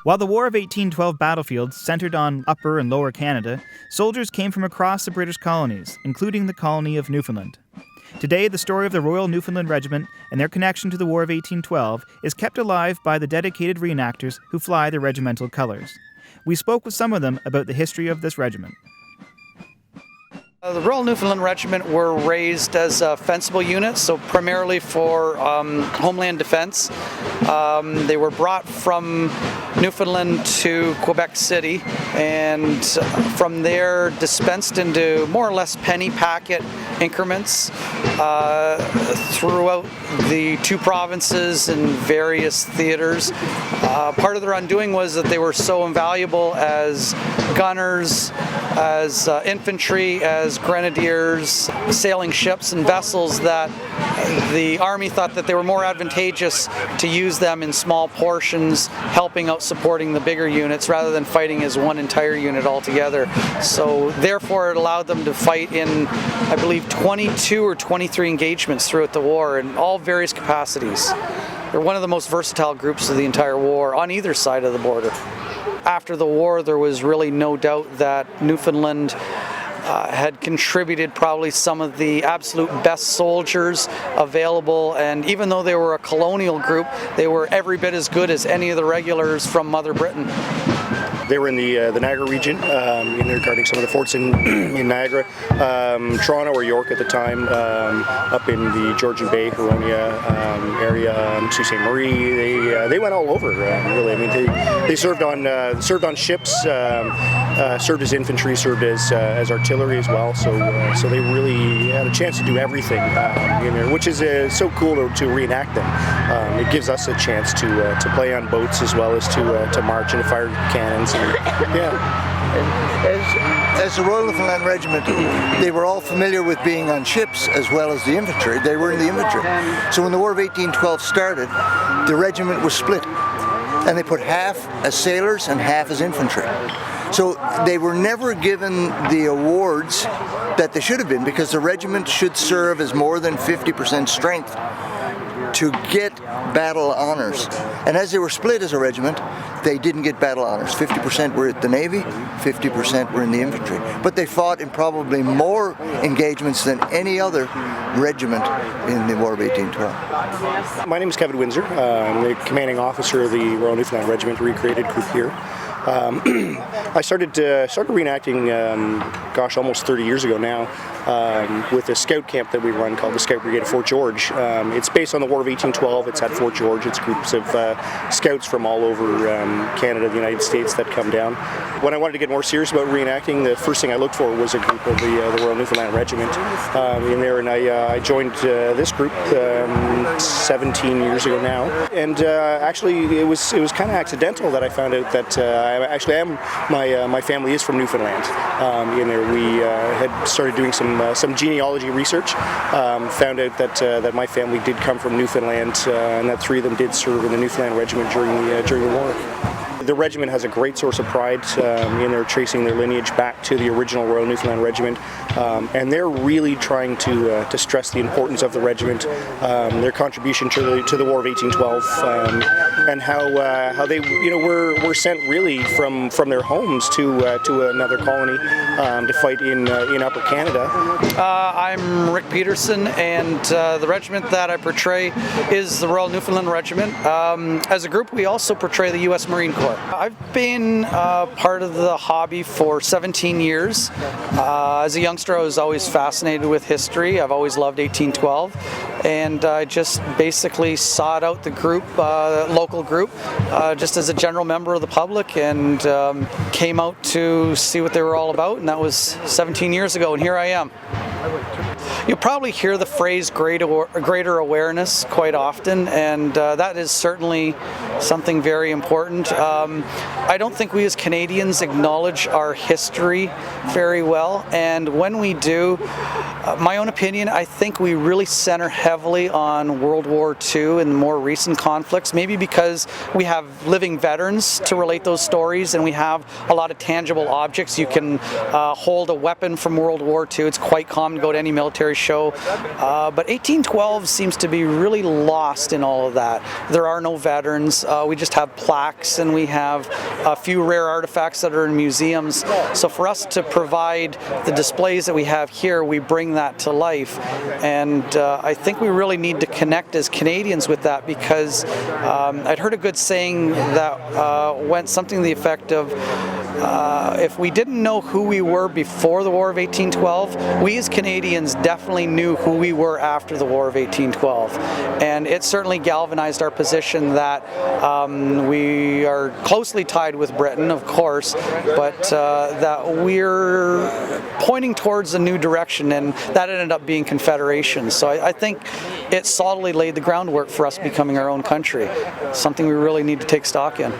While the War of 1812 battlefields centered on Upper and Lower Canada, soldiers came from across the British colonies, including the colony of Newfoundland. Today, the story of the Royal Newfoundland Regiment and their connection to the War of 1812 is kept alive by the dedicated reenactors who fly the regimental colors. We spoke with some of them about the history of this regiment. The Royal Newfoundland Regiment were raised as a fencible unit, so primarily for homeland defense. They were brought from Newfoundland to Quebec City, and from there dispensed into more or less penny packet increments throughout the two provinces and various theaters. Part of their undoing was that they were so invaluable as gunners, as infantry, as grenadiers, sailing ships and vessels, that the Army thought that they were more advantageous to use them in small portions, helping out supporting the bigger units rather than fighting as one entire unit altogether. So therefore it allowed them to fight in, I believe, 22 or 23 engagements throughout the war in all various capacities. They're one of the most versatile groups of the entire war on either side of the border. After the war, there was really no doubt that Newfoundland had contributed probably some of the absolute best soldiers available, and even though they were a colonial group, they were every bit as good as any of the regulars from Mother Britain. They were in the Niagara region, in there guarding some of the forts in Niagara, Toronto or York at the time, up in the Georgian Bay, Huronia area, Sault Ste. Marie. They went all over, really. I mean, they served on ships, served as infantry, served as artillery as well. So they really had a chance to do everything in there, which is so cool to reenact them. It gives us a chance to play on boats as well as to march and to fire cannons. Yeah. As the Royal Newfoundland Regiment, they were all familiar with being on ships as well as the infantry. They were in the infantry. So when the War of 1812 started, the regiment was split, and they put half as sailors and half as infantry. So they were never given the awards that they should have been, because the regiment should serve as more than 50% strength to get battle honors. And as they were split as a regiment, they didn't get battle honors. 50% were at the Navy, 50% were in the infantry. But they fought in probably more engagements than any other regiment in the War of 1812. My name is Kevin Windsor. I'm the commanding officer of the Royal Newfoundland Regiment, recreated group here. I started reenacting, almost 30 years ago now, with a scout camp that we run called the Scout Brigade of Fort George. It's based on the War of 1812. It's at Fort George. It's groups of scouts from all over Canada, the United States, that come down. When I wanted to get more serious about reenacting, the first thing I looked for was a group of the Royal Newfoundland Regiment in there, and I joined this group 17 years ago now. And actually, it was kind of accidental that I found out that I actually am. My family is from Newfoundland. In there, we had started doing some genealogy research. Found out that my family did come from Newfoundland, and that three of them did serve in the Newfoundland Regiment during the war. The regiment has a great source of pride in their tracing their lineage back to the original Royal Newfoundland Regiment, and they're really trying to stress the importance of the regiment, their contribution to the War of 1812, and how they were sent really from their homes to another colony to fight in Upper Canada. I'm Rick Peterson, and the regiment that I portray is the Royal Newfoundland Regiment. As a group, we also portray the U.S. Marine Corps. I've been part of the hobby for 17 years. As a youngster, I was always fascinated with history. I've always loved 1812, and I just basically sought out the group, local group, just as a general member of the public, and came out to see what they were all about, and that was 17 years ago, and here I am. You'll probably hear the phrase greater awareness quite often, and that is certainly something very important. I don't think we as Canadians acknowledge our history very well, and when we do, my own opinion, I think we really center heavily on World War II and more recent conflicts, maybe because we have living veterans to relate those stories, and we have a lot of tangible objects. You can hold a weapon from World War II. It's quite common to go to any military show, but 1812 seems to be really lost in all of that. There are no veterans. we just have plaques and we have a few rare artifacts that are in museums. So for us to provide the displays that we have here, we bring that to life. And I think we really need to connect as Canadians with that, because I'd heard a good saying that went something to the effect of, if we didn't know who we were before the War of 1812, we as Canadians definitely knew who we were after the War of 1812. And it certainly galvanized our position that we are closely tied with Britain, of course, but that we're pointing towards a new direction, and that ended up being Confederation. So I think it solidly laid the groundwork for us becoming our own country, something we really need to take stock in.